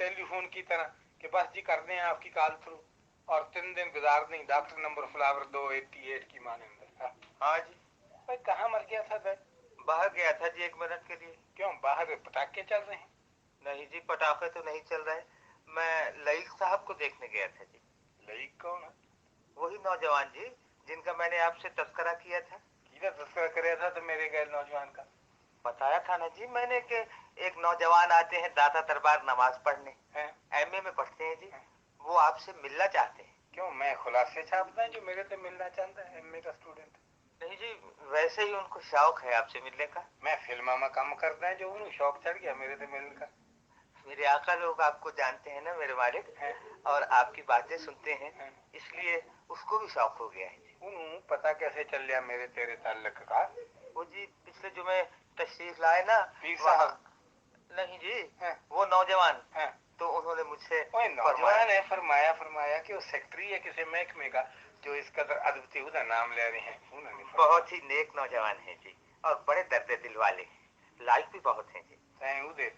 Telephone की तरह कि बस जी कर दें आपकी कॉल थ्रू, और 3 दिन गुजार दें डॉक्टर नंबर फ्लावर 288 की मानंद। हाँ जी। भाई कहाँ मर गया था भाई? बाहर गया था जी 1 मिनट के लिए। क्यों, बाहर पटाखे चल रहे हैं? नहीं जी, पटाखे तो नहीं चल रहे, मैं लईक साहब को देखने गया था जी। लईक कौन है? वही नौजवान जी जिनका मैंने आपसे तस्करा किया था। किधर तस्करा किया था? तो मेरे गैर नौजवान का बताया था ना जी मैंने कि एक नौजवान आते हैं दाता दरबार नमाज पढ़ने, एमए में पढ़ते हैं जी, वो आपसे मिलना चाहते हैं। क्यों, मैं खुलासे छापता है जो मेरे से मिलना चाहता है एमए का स्टूडेंट? नहीं जी, वैसे ही उनको शौक है आपसे मिलने का। मैं फिल्म में काम करता है जो उन्हें शौक चढ़ गया मेरे से मिलने का। मेरे आका लोग आपको जानते हैं ना मेरे मालिक, और आपकी बातें सुनते हैं, इसलिए उसको भी शौक हो गया है। उन्हें पता कैसे चल गया मेरे तेरे ताल्लुक का? वो जी पिछले जुमे तशरीफ लाए ना पीर साहब। नहीं जी, वो नौजवान, तो उन्होंने मुझसे नौजवान है फरमाया कि वो सेक्रेटरी है किसी महकमे का जो इस कदर अद्भुत हुदा नाम ले रहे हैं। बहुत ही नेक नौजवान है जी, और बड़े दर्द दिल वाले, लाइक भी बहुत हैं जी।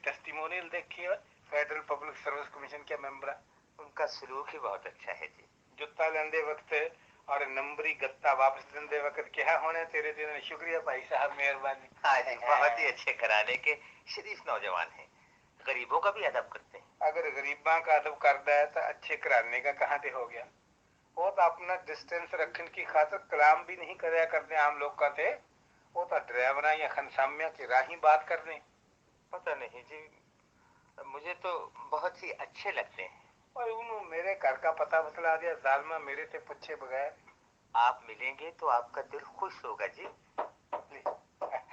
टेस्टिमोनियल देखिए, फेडरल पब्लिक सर्विस कमीशन के मेंबर, उनका सलूक ही बहुत अच्छा है जी। जुत्ता लेंदे वक्त और नंबरी गत्ता वापस देंदे वक्त क्या होने तेरे दिन शुक्रिया भाई साहब, मेहरबानी। हाँ जी, बहुत ही अच्छे घराने के शरीफ नौजवान हैं, गरीबों का भी अदब करते हैं। अगर गरीबों का अदब करता है तो अच्छे घराने का कहाँ से हो गया? वो तो अपना डिस्टेंस रखने की खातिर कलाम भी नहीं कराया करते आम लोग का थे, वो तो ड्राइवर या खनसामिया की राही बात करने। पता नहीं जी, मुझे तो बहुत ही अच्छे लगते हैं। और उन्होंने मेरे घर का पता बतला दिया जालमा मेरे से पूछे बगैर। आप मिलेंगे तो आपका दिल खुश होगा जी।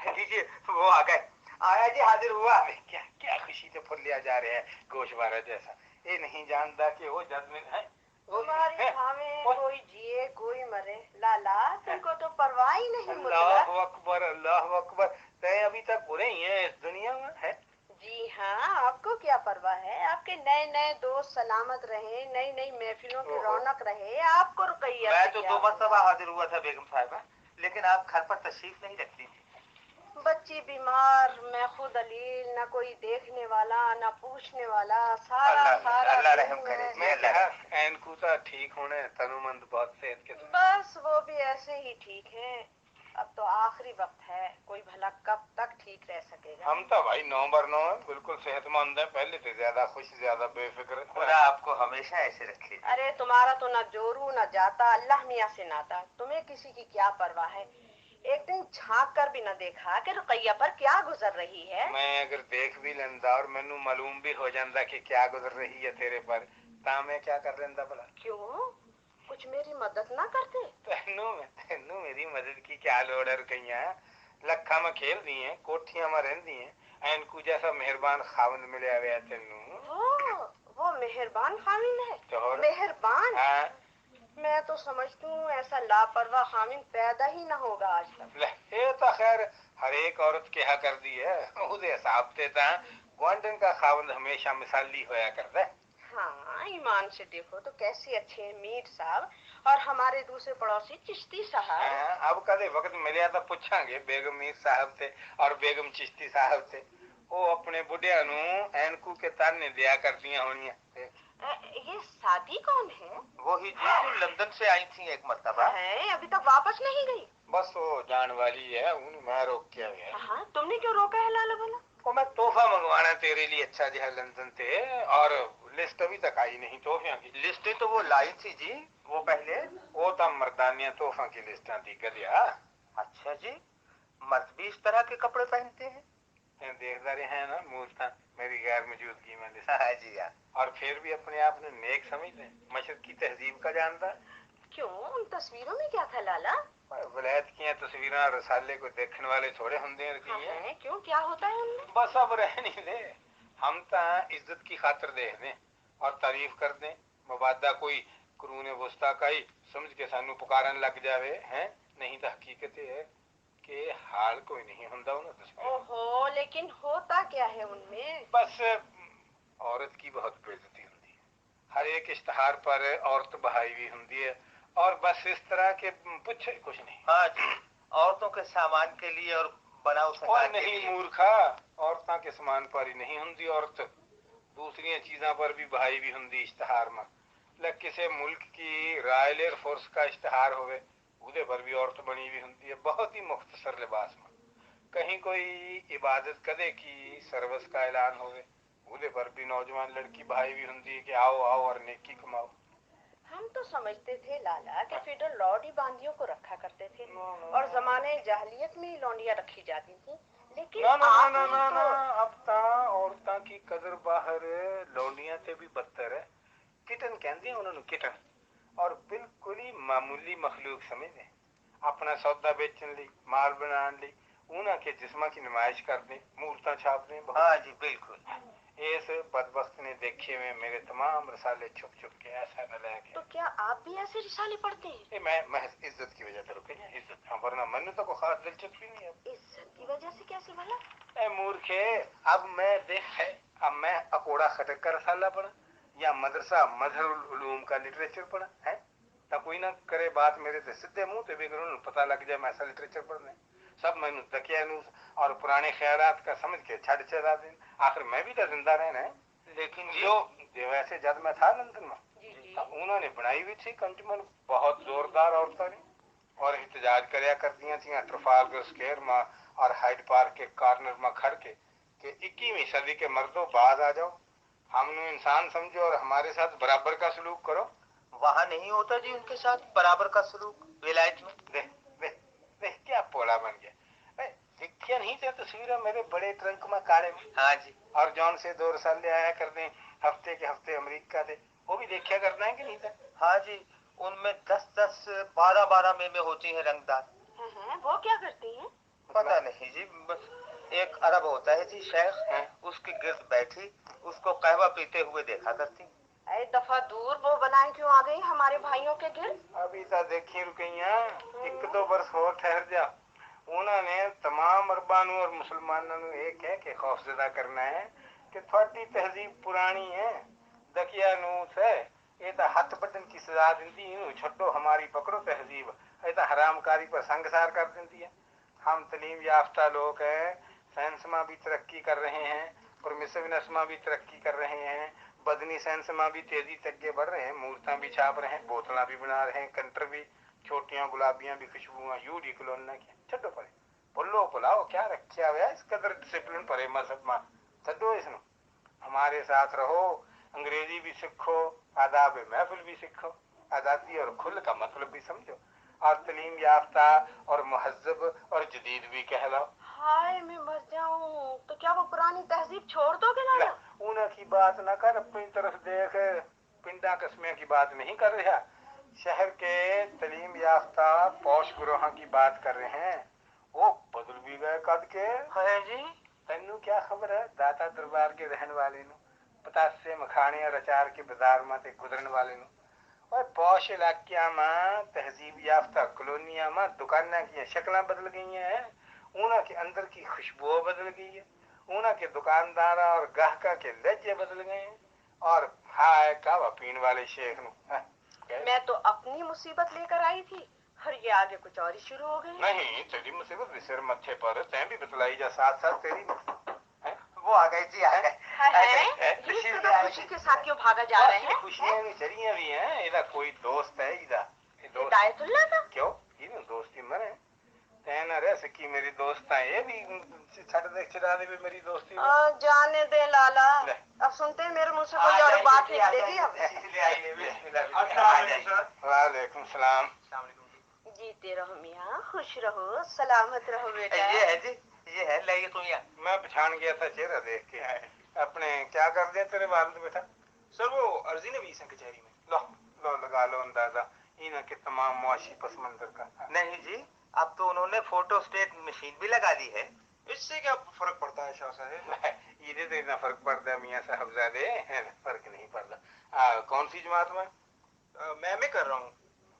लीजिए वो आ गए। आया जी, हाजिर हुआ। क्या क्या खुशी से फुल लिया जा रहे हैं गोशवारा जैसा। ये नहीं जानता कि वो जज्मिन है। तुम्हारी भावे कोई जिए कोई मरे, लाला तुमको तो परवाह ही नहीं। अल्लाह अकबर, अल्लाह अकबर। तय अभी तक बुरे ही है इस दुनिया में है। जी हाँ, आपको क्या परवाह है? आपके नए नए दोस्त सलामत रहे, नई नई महफिलों की रौनक रहे, आपको रुकैया। मैं तो 2 मरतबा हाजिर हुआ था बेगम साहिबा, लेकिन आप घर पर तशरीफ नहीं रखती थी। बच्ची बीमार, मैं खुद अलील, न कोई देखने वाला न पूछने वाला, सारा अल्लाह रहम करे। मैं कहा एनकू तो ठीक होने तनुमंद बहुत सेहत के। बस वो भी ऐसे ही ठीक है। अब तो आखिरी वक्त है, कोई भला कब तक ठीक रह सकेगा। हम तो भाई 9/9 बिल्कुल सेहतमंद है, पहले से ज्यादा खुश, ज्यादा बेफिक्र। खुदा आपको हमेशा ऐसे रखे। अरे तुम्हारा तो न जोरू न जाता, अल्लाह मियाँ से नाता, तुम्हें किसी की क्या परवाह है? एक दिन झांक कर भी न देखा कि रुकैया पर क्या गुजर रही है? मैं अगर देख भी लेंदा और मैनू मालूम भी हो जाता कि क्या गुजर रही है तेरे पर, ता मैं क्या कर लेंदा भला? क्यों, कुछ मेरी मदद ना करते? तेनू मेरी मदद की क्या लोड़ है? रुकैया लखा में खेल दी है, कोठियां में रहंदी है, एनकू जैसा मेहरबान खावंद मिले हुए तेनू। वो मेहरबान खामिन है? तो मेहरबान? हाँ? मैं तो समझती हूँ ऐसा लापरवाह खामिन पैदा ही ना होगा आज तक। ये तो खैर हर एक औरत क्या कर दी है, उसे हिसाब से था ग्वांडन का खावंद हमेशा मिसाली होया करता है। हाँ, ईमान से देखो तो कैसे अच्छे हैं मीर साहब, और हमारे दूसरे पड़ोसी चिश्ती साहब। अब कदे वक्त मिले तो पूछांगे बेगम मीर साहब से और बेगम चिश्ती साहब से। वो अपने बुढ़िया नू एनकू के ताने दिया करदियां होनियां। ये शादी कौन है? वही जी जो लंदन से आई थी एक मर्तबा। है, अभी तक वापस नहीं गई? बस वो जान वाली है, उन मैं रोक के गया। हाँ, तुमने क्यों रोका है लाला भला? वो मैं तोहफा मंगवाना तेरे लिए अच्छा जो है लंदन से, और लिस्ट अभी तक आई नहीं तोहफियों की। लिस्टें तो वो लाई थी जी, वो पहले वो तब मर्दानिया तोहफा की लिस्टें थी गलिया। अच्छा जी, मर्द भी इस तरह के कपड़े पहनते हैं? देखता रहे हैं ना मूर्ता मेरी गैर मौजूदगी में। हाँ जी यार, और फिर भी अपने आप ने नेक समझते, मशरक की तहजीब का जानता। क्यों, उन तस्वीरों में क्या था लाला? वलायत की तस्वीर रसाले को देखने वाले थोड़े होंगे हैं, क्यों, क्या होता है उनमें? बस अब रह नहीं दे, हम तो इज्जत की खातिर देख दें और तारीफ कर दें, मबादा कोई कुरून वस्ता का ही समझ के सानू पुकारन लग जावे हैं। नहीं तो हकीकत है कि हाल कोई नहीं होता उन्हें तस्वीर। ओहो, लेकिन होता क्या है उनमें? बस औरत की बहुत बेइज्जती होती है, हर एक इश्तहार पर औरत बहाई हुई होती है, और बस इस तरह के पूछे कुछ नहीं। हाँ जी, औरतों के सामान के लिए और बनाओ नहीं मूर्खा, औरतों के सामान पर ही नहीं होती औरत, दूसरी चीज़ों पर भी भाई भी हुंदी इश्तहार में ले किसी मुल्क की रॉयल एयर फोर्स का इश्तहार होवे उहदे पर भी औरत बनी हुई हुंदी है बहुत ही मुख्तसर लिबास में कहीं कोई इबादत कदे की सर्विस का ऐलान होवे उहदे पर भी नौजवान लड़की भाई भी हुंदी है कि आओ आओ और नेकी कमाओ। हम तो समझते थे लाला कि फेडरल लॉर्ड ही बांदियों को रखा करते थे और जमाने जाहलियत में ही लौंडियां रखी जाती थी लेकिन ना ना ना ना आपने ना तो ना अब ता औरतां की कदर बाहर लौंडियां ते भी बदतर है किटन कहंदे हैं उन्होंने किटन और बिल्कुल ही मामूली मखलूक समझते अपना सौदा बेचने ली माल बनाने ली उन्हां के जिस्मां की नुमाइश कर दें मूर्तां छाप दें। हाँ जी बिल्कुल इस बदबख्त ने देखे हुए मेरे तमाम रसाले छुप छुप के ऐसा न ले गया। तो क्या आप भी ऐसे रिसाले पढ़ते हैं? मैं महज इज्जत की वजह से रुके इज्जत हाँ वरना मैंने तो कोई खास दिलचस्पी नहीं है। इज्जत की वजह से कैसे भला? ए मूर्खे अब मैं देख है अब मैं अकोड़ा खटक का रसाला पढ़ा या मदरसा मजहरुल उलूम का लिटरेचर पढ़ा है तो कोई ना करे बात मेरे से सीधे मुंह ते भी करूं पता लग जाए मैं ऐसा लिटरेचर पढ़ने सब मैनू तकिया नू और पुराने ख्यालात का समझ के छड़ चला दिन आखिर मैं भी तो जिंदा रहना है। लेकिन जो वैसे जब मैं था लंदन में तो उन्होंने बनाई हुई थी कंजूमर बहुत जोरदार औरतों ने और एहतजाज करया करदियां थी ट्रफालगर स्क्वायर में और हाइड पार्क के कॉर्नर में खड़ के कि 21वीं सदी के मर्दों बाज आ जाओ हमने इंसान समझो और हमारे साथ बराबर का सलूक करो। वहां नहीं होता जी उनके साथ बराबर का सलूक विलायत में देख देख देख क्या पोला बन गया दिखिया नहीं थे तस्वीरें मेरे बड़े ट्रंक में काले में। हाँ जी और जॉन से 2 रसाले आया करते हफ्ते के हफ्ते अमेरिका थे वो भी देखा करना है कि नहीं था। हाँ जी उनमें 10-10 12-12 में होती है रंगदार। वो क्या करती हैं? पता नहीं जी एक अरब होता है जी शेख उसके गिर्द बैठी उसको कहवा पीते हुए देखा करती। एक दफा दूर वो बनाए क्यों आ गई हमारे भाइयों के गिर्द? अभी तो देखी रुकइया 1-2 वर्ष और ठहर जा उन्होंने तमाम अरबानों और मुसलमानों को एक है कि खौफजदा करना है कि थोड़ी तहजीब पुरानी है दकिया नूस है ये तो हथ बटन की सजा दी छो हमारी पकड़ो तहजीब ये तो हरामकारी पर संगसार कर देती है। हम तलीम याफ्ता लोग हैं साइंस में भी तरक्की कर रहे हैं परमिसिवनेस में भी तरक्की कर रहे हैं बदनी साइंस में भी तेजी तक बढ़ रहे हैं मूर्तां भी छाप रहे हैं बोतला भी बना रहे हैं कंटर भी छोटियां गुलाबियां भी खुशबुआं यूडी कलोना की छो पड़े भुलो भुलाओ क्या रखा हुआ इस कदर डिसिप्लिन परे मजहब में छो इसनु हमारे साथ रहो अंग्रेजी भी सीखो आदाब महफिल भी सीखो आजादी और खुल का मतलब भी समझो और तलीम याफ्ता और महजब और जदीद भी कहलाओ। हाय मैं मर जाऊं तो क्या वो पुरानी तहजीब छोड़ दोगे लाला? उन्हें की बात ना कर अपनी तरफ देख पिंडा कस्मे की बात नहीं कर रहा शहर के तलीम याफ्ता पौश गुरोह की बात कर रहे हैं वो बदल भी गए कद के है जी तेनू क्या खबर है दाता दरबार के रहने वाले नु पतासे मखाने और अचार के बाजार में ते गुजरने वाले नु और पौश इलाकिया में तहजीब याफ्ता कॉलोनिया में दुकाना की शक्लें बदल गई हैं उन्हें के अंदर की खुशबू बदल गई है उन्हें के दुकानदार और गाहका के लहजे बदल गए हैं और हाय कावा पीने वाले शेख मैं तो अपनी मुसीबत लेकर आई थी और ये आगे कुछ और ही शुरू हो गए। नहीं तेरी मुसीबत भी सिर मत्थे पर तैं भी बतलाई जा साथ साथ तेरी वो आ गई जी आ गए खुशी के साथ क्यों भागा जा रहे हैं? खुशियां भी चढ़ियां भी हैं इधर कोई दोस्त है इधर हिदायतुल्लाह का क्यों ये दोस्ती मरे तैना रह सकी मेरी दोस्त है ये भी छड़ दे चिरा दे भी मेरी दोस्ती जाने दे लाला अब सुनते हैं मेरे मुंह से कोई और बात निकलेगी वालेकुम सलाम जीते रहो मियाँ खुश रहो सलामत रहो बेटा। ये है जी ये है ले तुम यहाँ मैं पहचान गया था चेहरा देख के अपने क्या कर दिया तेरे वालिद बेटा सर वो अर्जी नवीस है कचहरी में लो लो लगा लो अंदाजा इन्हें के तमाम मुआशी पस मंजर का। नहीं जी अब तो उन्होंने फोटो स्टेट मशीन भी लगा दी है इससे क्या फर्क पड़ता है शाह साहब ये तो इतना फर्क पड़ता है मियाँ साहबजादे फर्क नहीं पड़ता कौन सी जमात में मैं कर रहा हूँ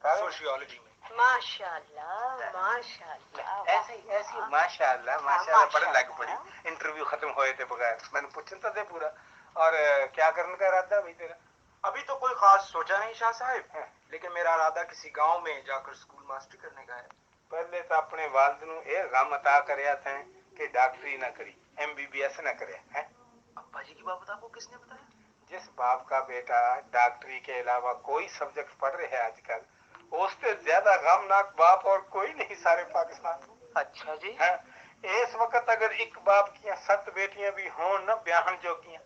सोशियोलॉजी में। माशाल्लाह माशाल्लाह ऐसी ऐसी माशाल्लाह माशाल्लाह बड़े लग पड़ी इंटरव्यू खत्म होए थे बगैर मैंने पूछा था पूरा और क्या करने का इरादा भाई तेरा? अभी तो कोई खास सोचा नहीं शाह साहब लेकिन मेरा इरादा किसी गांव में जाकर स्कूल मास्टरी करने का है। पहले तो अपने वालिद नु ए गम अता करया थे कि डॉक्टरी ना करी एमबीबीएस ना करे हैं अब्बा जी की बात आपको किसने बताया? जिस बाप का बेटा डॉक्टरी के अलावा कोई सब्जेक्ट पढ़ रहे हैं आजकल, उससे ज्यादा गमनाक बाप और कोई नहीं सारे पाकिस्तान में। अच्छा जी। हाँ, इस वक्त अगर एक बाप की 7 बेटियां भी हों ना ब्याहन जोगियां,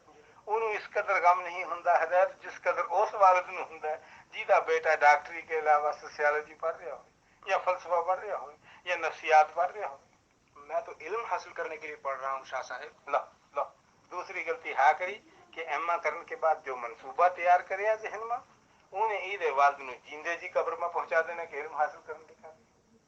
उन्हें इस कदर गम नहीं हुंदा है जिस कदर उस वालिद नूं हुंदा है जिहदा बेटा डॉक्टरी के अलावा सोशियोलॉजी पढ़ रहा हो या फलसफा पढ़ रहा हो या नफ्सियात पढ़ रहा हो। मैं तो इल्म हासिल करने के लिए पढ़ रहा हूँ शाह साहब। लो लो, दूसरी गलती हा करी कि एमए करने के बाद जो मंसूबा तैयार करे जहन में, उन्हें ईदे वालिद नूं जिंदे जी कब्र में पहुंचा देना कि इल्म हासिल करने का।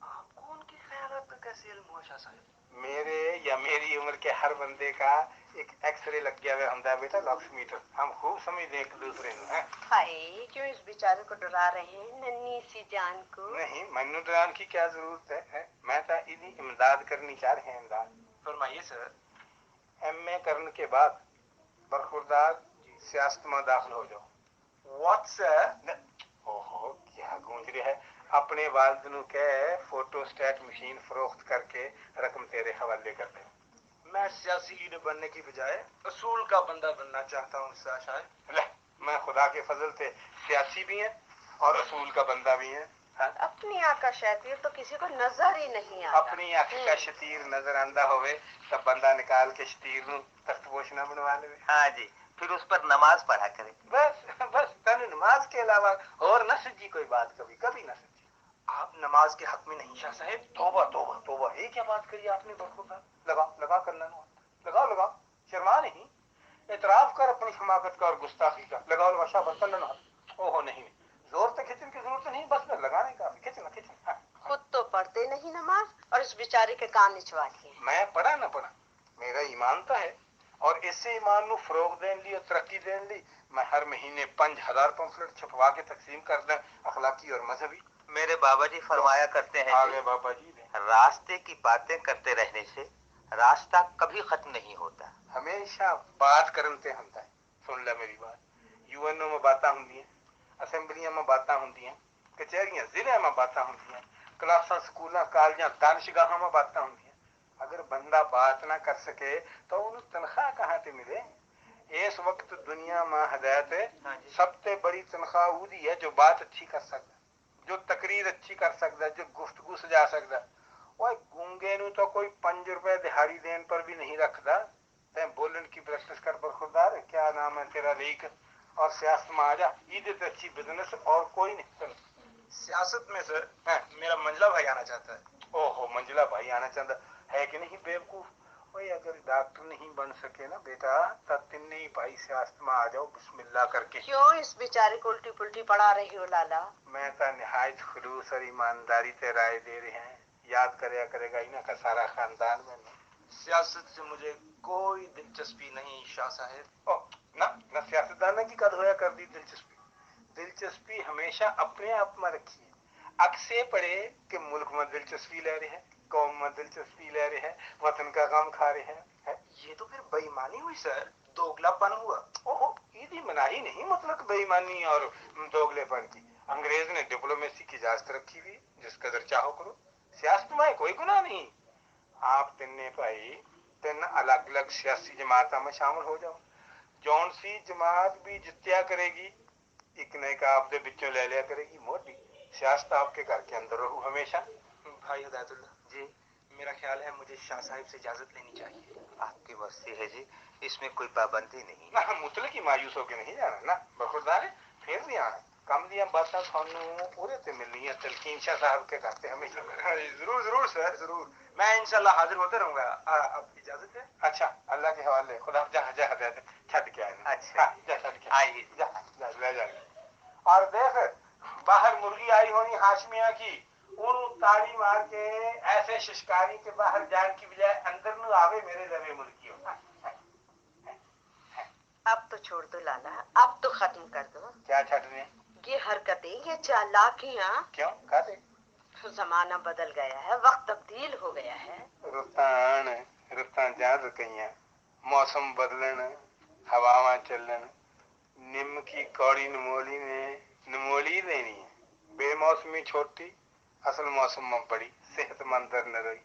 आपको उनकी ख्यालात का कैसे इल्म हुआ शाह साहब? मेरे या मेरी उम्र के हर बंदे का एक एक्सरे लग गया हुआ होता है बेटा, लॉक्समीटर। हम खूब समझते एक दूसरे ਨੂੰ हैं। हाय, क्यों इस बेचारे को डरा रहे हैं, नन्ही सी जान को? नहीं, मन्नू डरान की क्या जरूरत है? मैं तो इदी इमदाद करनी चाह रहे हैं। इमदाद फरमाइए सर। एमए करने के बाद बरखुरदार सियासत में दाखिल हो जाओ। What sir? ओहो, क्या गूंज रहा है। अपने वालिद नू कह फोटोस्टैट मशीन फरोख्त करके रकम तेरे हवाले कर दे। मैं सियासी लीडर बनने की बजाय असूल का बंदा बनना चाहता हूँ शायद। मैं खुदा के फजल से सियासी भी है और असूल का बंदा भी है। हाँ? अपनी आँख का शैतान तो किसी को नजर ही नहीं आता। अपनी आँख का शतीर नजर आंदा होवे तब बंदा निकाल के शतीर नू तख्तपोश ना बनवा ले। हाँ जी, फिर उस पर नमाज पढ़ा करे। बस बस, तन नमाज के अलावा और न सजी कोई बात, कभी कभी न सजी। आप नमाज के हक में नहीं शाह साहब। तौबा तौबा तौबा, ये क्या बात करी आपने? बरखुरदार लगाओ लगा कर लेना, लगाओ लगाओ, शर्मा नहीं, एतराफ कर अपनी हमाकत का और गुस्ताखी का। लगाओ लगाओ, शाबाश कर लेना। ओहो नहीं, जोर से खींचने की जरूरत नहीं, बस में लगाने का, खींचना खींचना। हाँ। खुद तो पढ़ते नहीं नमाज और इस बेचारे के कान निचवा दिए। मैं पढ़ा ना पढ़ा, मेरा ईमान तो है और इससे ईमान नू फरोग देने ली और तरक्की देने ली मैं हर महीने 5000 पंफलेट छपवा के तकसीम कर दें, अखलाकी और मजहबी। मेरे बाबा जी फरमाया करते हैं, आगे बाबा जी, रास्ते की बातें करते रहने से रास्ता कभी खत्म नहीं होता, हमेशा बात करते होता है। सुन ले मेरी बात, यूएनओ में बातें होंगी, असेंबलियां में बातें होंगी, कचहरियां जिले में बातें होंगी, क्लासा स्कूल कॉलेजा दानिशगाहों में बातें होंगी। अगर बंदा बात ना कर सके तो उन्हें तनख्वाह कहाँ से मिले? इस वक्त दुनिया में हदायत सबसे बड़ी तनख्वाह वही है जो बात अच्छी कर सकता, जो तकरीर अच्छी कर सकता, जो गुफ्तगू सजा सकता। और गूंगे नू तो कोई 5 रुपए दिहाड़ी देने पर भी नहीं रखता। ते बोलन की प्रैक्टिस कर बरखुरदार, क्या नाम है तेरा, लीक, और सियासत में आ जा। ईद अच्छी बिजनेस और कोई नहीं। सियासत में सर मेरा मंजला भाई आना चाहता है। ओहो, मंजला भाई आना चाहता है कि नहीं बेवकूफ? ओए, अगर डॉक्टर नहीं बन सके ना बेटा तब तिन्ने ही भाई सियासत में आ जाओ बिस्मिल्लाह करके। क्यों इस बेचारे को उल्टी पुल्टी पढ़ा रही हो लाला? मैं तो निहायत खुलूस और ईमानदारी से राय दे रहे हैं, याद करेगा इन्हें का सारा खानदान में। सियासत से मुझे कोई दिलचस्पी नहीं शाह साहब। ना ना, सियासतदाना की कद होया कर दी दिलचस्पी। दिलचस्पी हमेशा अपने आप में रखी है। अक्से पड़े कि मुल्क में दिलचस्पी ले रहे हैं, कौम में दिलचस्पी ले रहे हैं, वतन का गम खा रहे हैं, है? ये तो फिर बेईमानी हुई सर, दोगलापन हुआ। ओहो, ईदी मनाही नहीं मतलब बेईमानी और दोगलेपन की। अंग्रेज ने डिप्लोमेसी की इजाजत रखी हुई, जिस कदर चाहो करो, सियासत में कोई गुनाह नहीं। आप तिन्ने भाई 3 अलग अलग सियासी जमातों में शामिल हो जाओ, जौन सी जमात भी जित्या करेगी एक नए का आपके बिचों ले लिया करेगी मोटी। सियासत आपके घर के अंदर रहू हमेशा। भाई हिदायतुल्लाह जी, मेरा ख्याल है मुझे शाह साहिब से इजाजत लेनी चाहिए। आपकी मर्जी है जी, इसमें कोई पाबंदी नहीं ना। हम मुतलक ही मायूस होकर नहीं जाना ना बरखुरदार है, फिर भी आना। कम दिया बातें थानू पूरे ते मिलनी है तलकीन शाह साहब के करते हमेशा। जरूर जरूर सर जरूर, मैं इंशाल्लाह हाजिर होते रहूंगा। अब इजाजत है? अच्छा, अल्लाह के हवाले, खुदा जा जा दे छट के आए। अच्छा जा छट के आइए, जा जा ले जा। और देख, बाहर मुर्गी आई होनी हाशमिया की, उन ताली मार के ऐसे शिशकारी के बाहर जाने की बजाय अंदर न आवे मेरे लवे मुर्गी हो। अब तो छोड़ दो लाला, अब तो खत्म कर दो। क्या छटने? ये हरकतें, ये चालाकियां। क्यों खाते? जमाना बदल गया है, वक्त तब्दील हो गया है। रुतान रुतान जान रुकइया, मौसम बदलन, हवावां चलन, निम की कौड़ी नमोली ने नमोली देनी है। बेमौसमी छोटी, असल मौसम में बड़ी, सेहतमंद न रही।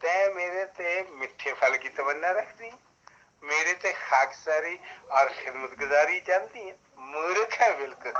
तै मेरे ते मिठे फल की तमन्ना रखती, मेरे ते खाकसारी और खिदमत गुजारी जानती हैं, मूर्ख है बिल्कुल।